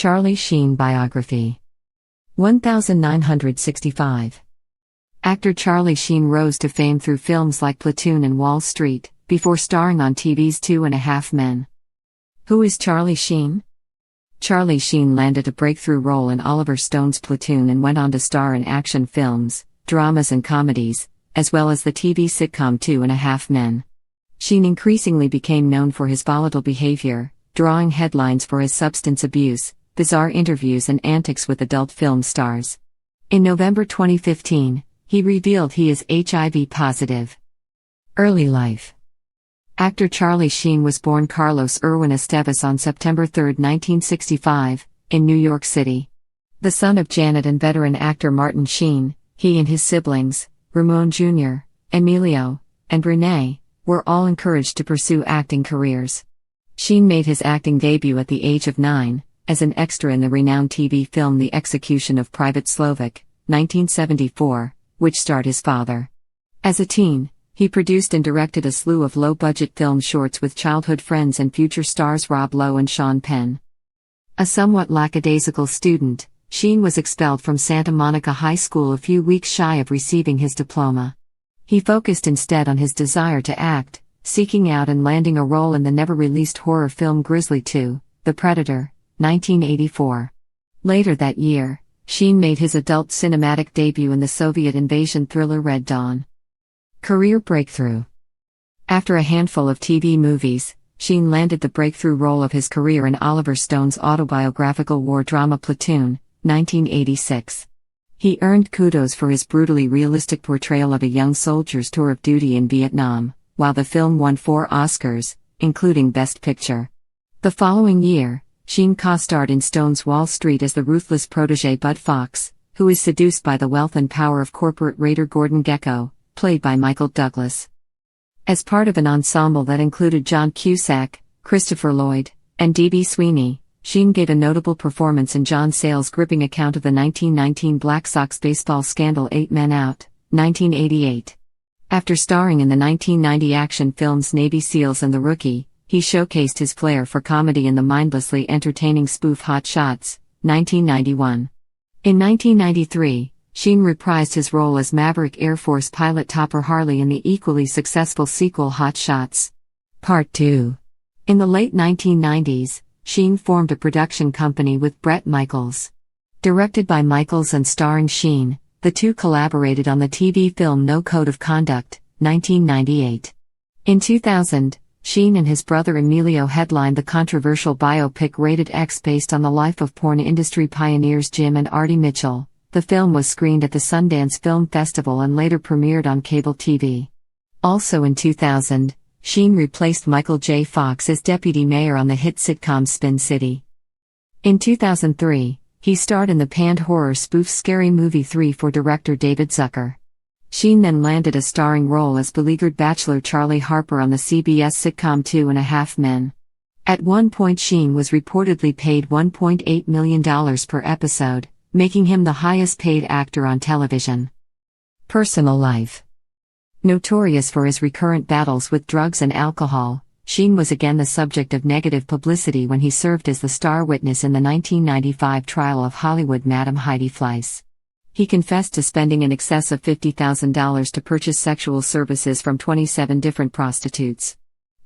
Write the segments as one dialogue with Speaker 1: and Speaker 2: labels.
Speaker 1: Charlie Sheen Biography. 1965. Actor Charlie Sheen rose to fame through films like Platoon and Wall Street, before starring on TV's 2.5 Men. Who is Charlie Sheen? Charlie Sheen landed a breakthrough role in Oliver Stone's Platoon and went on to star in action films, dramas and comedies, as well as the TV sitcom 2.5 Men. Sheen increasingly became known for his volatile behavior, drawing headlines for his substance abuse, bizarre interviews and antics with adult film stars. In November 2015, he revealed he is HIV positive. Early life. Actor Charlie Sheen was born Carlos Irwin Estévez on September 3, 1965, in New York City. The son of Janet and veteran actor Martin Sheen, he and his siblings, Ramon Jr., Emilio, and Renee, were all encouraged to pursue acting careers. Sheen made his acting debut at the age of 9, as an extra in the renowned TV film The Execution of Private Slovak, 1974, which starred his father. As a teen, he produced and directed a slew of low-budget film shorts with childhood friends and future stars Rob Lowe and Sean Penn. A somewhat lackadaisical student, Sheen was expelled from Santa Monica High School a few weeks shy of receiving his diploma. He focused instead on his desire to act, seeking out and landing a role in the never-released horror film Grizzly 2, The Predator, 1984. Later that year, Sheen made his adult cinematic debut in the Soviet invasion thriller Red Dawn. Career breakthrough. After a handful of TV movies, Sheen landed the breakthrough role of his career in Oliver Stone's autobiographical war drama Platoon, 1986. He earned kudos for his brutally realistic portrayal of a young soldier's tour of duty in Vietnam, while the film won 4 Oscars, including Best Picture. The following year, Sheen co-starred in Stone's Wall Street as the ruthless protege Bud Fox, who is seduced by the wealth and power of corporate raider Gordon Gekko, played by Michael Douglas. As part of an ensemble that included John Cusack, Christopher Lloyd, and D.B. Sweeney, Sheen gave a notable performance in John Sayles' gripping account of the 1919 Black Sox baseball scandal 8 Men Out, 1988. After starring in the 1990 action films Navy SEALs and The Rookie, he showcased his flair for comedy in the mindlessly entertaining spoof Hot Shots, 1991. In 1993, Sheen reprised his role as Maverick Air Force pilot Topper Harley in the equally successful sequel Hot Shots Part 2. In the late 1990s, Sheen formed a production company with Bret Michaels. Directed by Michaels and starring Sheen, the two collaborated on the TV film No Code of Conduct, 1998. In 2000, Sheen and his brother Emilio headlined the controversial biopic Rated X based on the life of porn industry pioneers Jim and Artie Mitchell. The film was screened at the Sundance Film Festival and later premiered on cable TV. Also in 2000, Sheen replaced Michael J. Fox as deputy mayor on the hit sitcom Spin City. In 2003, he starred in the panned horror spoof Scary Movie 3 for director David Zucker. Sheen then landed a starring role as beleaguered bachelor Charlie Harper on the CBS sitcom 2.5 Men. At one point Sheen was reportedly paid $1.8 million per episode, making him the highest-paid actor on television. Personal life. Notorious for his recurrent battles with drugs and alcohol, Sheen was again the subject of negative publicity when he served as the star witness in the 1995 trial of Hollywood Madam Heidi Fleiss. He confessed to spending in excess of $50,000 to purchase sexual services from 27 different prostitutes.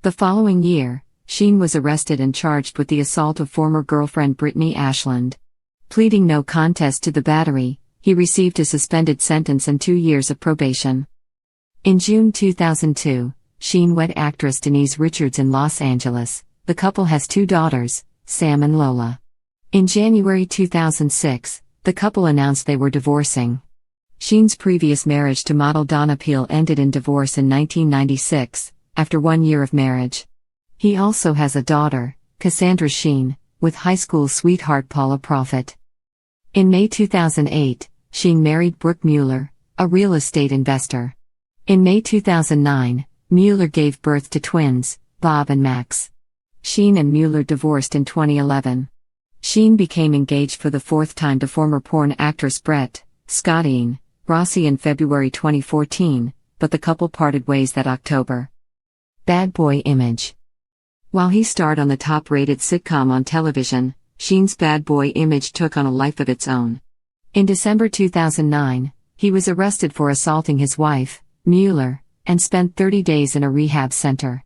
Speaker 1: The following year, Sheen was arrested and charged with the assault of former girlfriend Brittany Ashland. Pleading no contest to the battery, he received a suspended sentence and 2 years of probation. In June 2002, Sheen wed actress Denise Richards in Los Angeles. The couple has 2 daughters, Sam and Lola. In January 2006, the couple announced they were divorcing. Sheen's previous marriage to model Donna Peel ended in divorce in 1996, after 1 year of marriage. He also has a daughter, Cassandra Sheen, with high school sweetheart Paula Profit. In May 2008, Sheen married Brooke Mueller, a real estate investor. In May 2009, Mueller gave birth to twins, Bob and Max. Sheen and Mueller divorced in 2011. Sheen became engaged for the 4th time to former porn actress Brett Scottine Rossi in February 2014, but the couple parted ways that October. Bad boy image. While he starred on the top-rated sitcom on television, Sheen's bad boy image took on a life of its own. In December 2009, he was arrested for assaulting his wife, Mueller, and spent 30 days in a rehab center.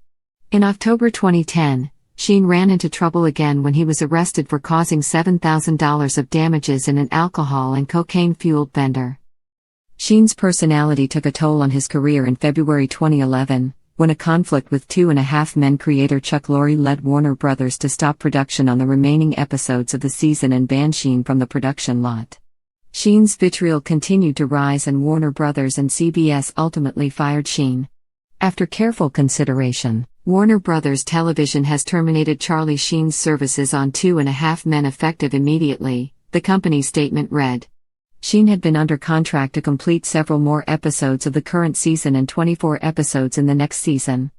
Speaker 1: In October 2010, Sheen ran into trouble again when he was arrested for causing $7,000 of damages in an alcohol and cocaine-fueled bender. Sheen's personality took a toll on his career in February 2011, when a conflict with Two and a Half Men creator Chuck Lorre led Warner Bros. To stop production on the remaining episodes of the season and ban Sheen from the production lot. Sheen's vitriol continued to rise and Warner Bros. And CBS ultimately fired Sheen. After careful consideration, Warner Bros. Television has terminated Charlie Sheen's services on Two and a Half Men effective immediately, the company's statement read. Sheen had been under contract to complete several more episodes of the current season and 24 episodes in the next season.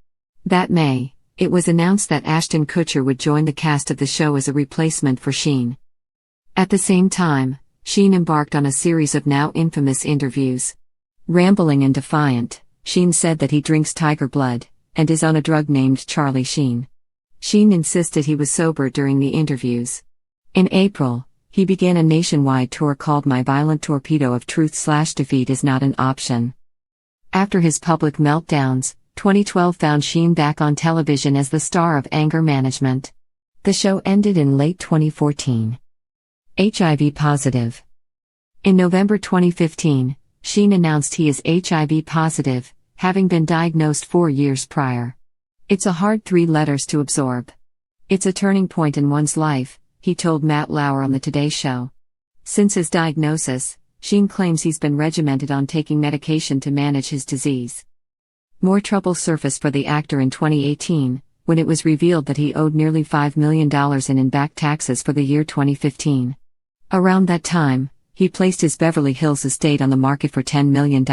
Speaker 1: That May, it was announced that Ashton Kutcher would join the cast of the show as a replacement for Sheen. At the same time, Sheen embarked on a series of now infamous interviews. Rambling and defiant, Sheen said that he drinks tiger blood, and is on a drug named Charlie Sheen. Sheen insisted he was sober during the interviews. In April, he began a nationwide tour called My Violent Torpedo of Truth/Defeat is Not an Option. After his public meltdowns, 2012 found Sheen back on television as the star of Anger Management. The show ended in late 2014. HIV positive. In November 2015, Sheen announced he is HIV positive, having been diagnosed 4 years prior. It's a hard 3 letters to absorb. It's a turning point in one's life, he told Matt Lauer on The Today Show. Since his diagnosis, Sheen claims he's been regimented on taking medication to manage his disease. More trouble surfaced for the actor in 2018, when it was revealed that he owed nearly $5 million in back taxes for the year 2015. Around that time, he placed his Beverly Hills estate on the market for $10 million.